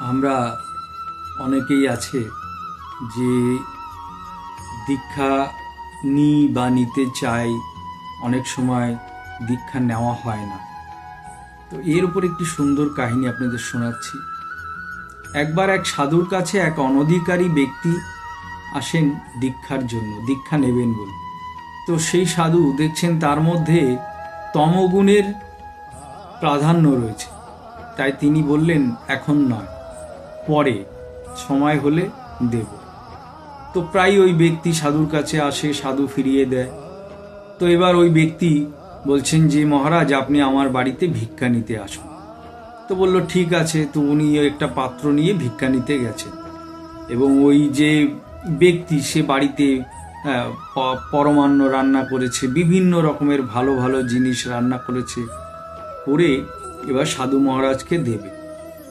আমরা অনেকেই আছে যে দীক্ষা নিই বা নিতে চাই, অনেক সময় দীক্ষা নেওয়া হয় না। তো এর উপর একটি সুন্দর কাহিনী আপনাদের শোনাচ্ছি। একবার এক সাধুর কাছে এক অনধিকারী ব্যক্তি আসেন দীক্ষার জন্য, দীক্ষা নেবেন বলে। তো সেই সাধু দেখছেন তার মধ্যে তমগুণের প্রাধান্য রয়েছে, তাই তিনি বললেন এখন নয়, পরে সময় হলে দেব। তো প্রায় ওই ব্যক্তি সাধুর কাছে আসে, সাধু ফিরিয়ে দেয়। তো এবার ওই ব্যক্তি বলছেন যে মহারাজ, আপনি আমার বাড়িতে ভিক্ষা নিতে আসুন। তো বলল ঠিক আছে। তো উনি একটা পাত্র নিয়ে ভিক্ষা নিতে গেছেন এবং ওই যে ব্যক্তি সে বাড়িতে পরমান্ন রান্না করেছে, বিভিন্ন রকমের ভালো ভালো জিনিস রান্না করেছে, করে এবার সাধু মহারাজকে দেবে।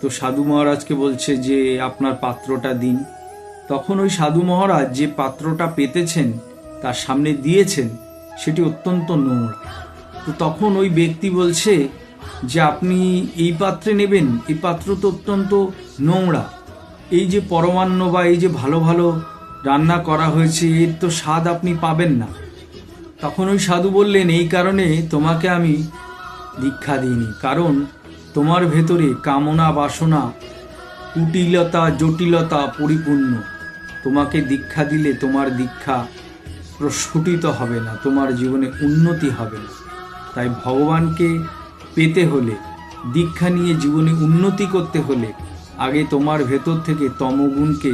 তো সাধু মহারাজকে বলছে যে আপনার পাত্রটা দিন। তখন ওই সাধু মহারাজ যে পাত্রটা পেতেছেন, তার সামনে দিয়েছেন, সেটি অত্যন্ত নোংরা। তো তখন ওই ব্যক্তি বলছে যে আপনি এই পাত্রে নেবেন, এই পাত্র তো অত্যন্ত নোংরা, এই যে পরমান্ন বা এই যে ভালো ভালো রান্না করা হয়েছে, এর তো স্বাদ আপনি পাবেন না। তখন ওই সাধু বললেন, এই কারণে তোমাকে আমি দীক্ষা দিইনি, কারণ তোমার ভেতরে কামনা বাসনা কুটিলতা জটিলতা পরিপূর্ণ। তোমাকে দীক্ষা দিলে তোমার দীক্ষা প্রস্ফুটিত হবে না, তোমার জীবনে উন্নতি হবে না। তাই ভগবানকে পেতে হলে, দীক্ষা নিয়ে জীবনে উন্নতি করতে হলে আগে তোমার ভেতর থেকে তমগুণকে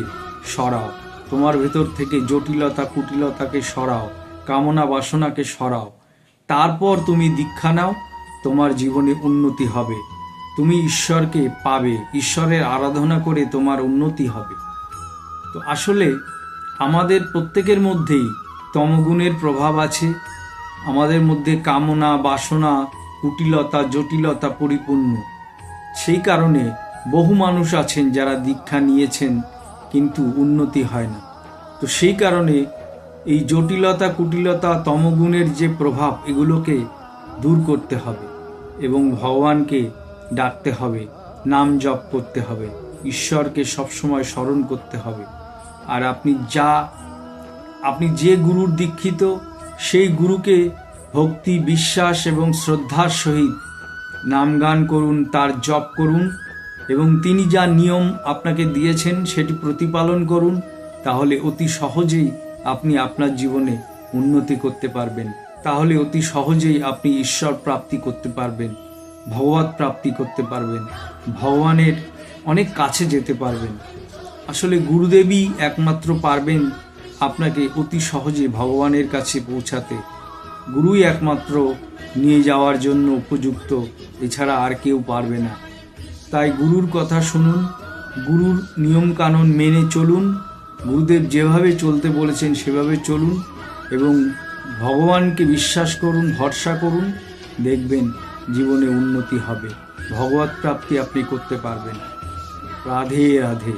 সরাও, তোমার ভেতর থেকে জটিলতা কুটিলতাকে সরাও, কামনা বাসনাকে সরাও, তারপর তুমি দীক্ষা নাও, তোমার জীবনে উন্নতি হবে, তুমি ঈশ্বরকে পাবে, ঈশ্বরের আরাধনা করে তোমার উন্নতি হবে। তো আসলে আমাদের প্রত্যেকের মধ্যেই তমগুণের প্রভাব আছে, আমাদের মধ্যে কামনা বাসনা কুটিলতা জটিলতা পরিপূর্ণ। সেই কারণে বহু মানুষ আছেন যারা দীক্ষা নিয়েছেন কিন্তু উন্নতি হয় না। তো সেই কারণে এই জটিলতা কুটিলতা তমগুণের যে প্রভাব, এগুলোকে দূর করতে হবে এবং ভগবানকে ডাকতে হবে, নাম জপ করতে হবে, ঈশ্বরকে সবসময় স্মরণ করতে হবে। আর আপনি যে গুরুর দীক্ষিত, সেই গুরুকে ভক্তি বিশ্বাস এবং শ্রদ্ধার সহিত নাম গান করুন, তার জপ করুন এবং তিনি যা নিয়ম আপনাকে দিয়েছেন সেটি প্রতিপালন করুন। তাহলে অতি সহজেই আপনি আপনার জীবনে উন্নতি করতে পারবেন, তাহলে অতি সহজেই আপনি ঈশ্বর প্রাপ্তি করতে পারবেন, ভগবত প্রাপ্তি করতে পারবেন, ভগবানের অনেক কাছে যেতে পারবেন। আসলে গুরুদেবই একমাত্র পারবেন আপনাকে অতি সহজে ভগবানের কাছে পৌঁছাতে। গুরুই একমাত্র নিয়ে যাওয়ার জন্য উপযুক্ত, এছাড়া আর কেউ পারবে না। তাই গুরুর কথা শুনুন, গুরুর নিয়মকানুন মেনে চলুন, গুরুদেব যেভাবে চলতে বলেছেন সেভাবে চলুন এবং ভগবানকে বিশ্বাস করুন, ভরসা করুন, দেখবেন জীবনে উন্নতি হবে, ভগবত প্রাপ্তি আপনি করতে পারবেন। রাধে রাধে।